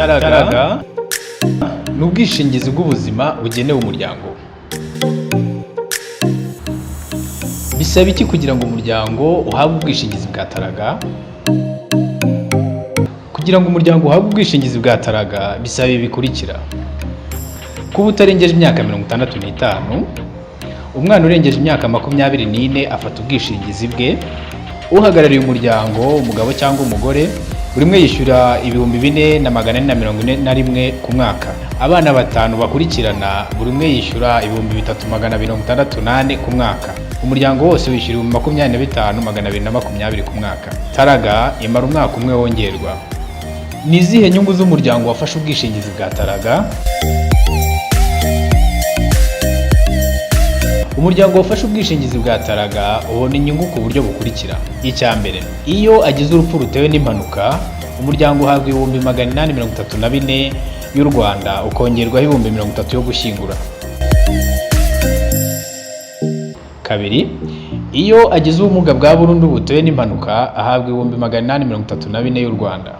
Taraga ni ubwishingizi bw'ubuzima bugenewe umuryango. Bisaba iki kugira ngo umuryango uhabwe ubwishingizi bwa Taraga? Kugira ngo umuryango uhabwe ubwishingizi bwa Taraga bisaba ibi bikurikira: kuba utarengeje imyaka 65, umwana urengeje imyaka 24 afata ubwishingizi bwe, uhagarariye umuryango, umugabo cyangwa umugore, buri umwe yishyura ibihumbi 4,441 ku mwaka. Abana 5 bakurikirana, buri umwe yishyura ibihumbi 3,268 ku mwaka. Umuryango wose wishyura ibihumbi 25,220 ku mwaka. Taraga imara umwaka umwe wongerwa. Ni izihe nyungu z'umuryango wafashe ubwishingizi bwa Taraga? Umuryango wafashe ubwishingizi bwa Taraga ubona inyungu ku buryo bukurikira. Icya mbere, iyo agize urupfu rutewe n'impanuka, umuryango uhabwa ibihumbi 834 y'u Rwanda, ukongerwaho ibihumbi 30 yo gushyingura. Kabiri, iyo agize ubumuga bwa burundu butewe n'impanuka, ahabwa ibihumbi 834 y'u Rwanda.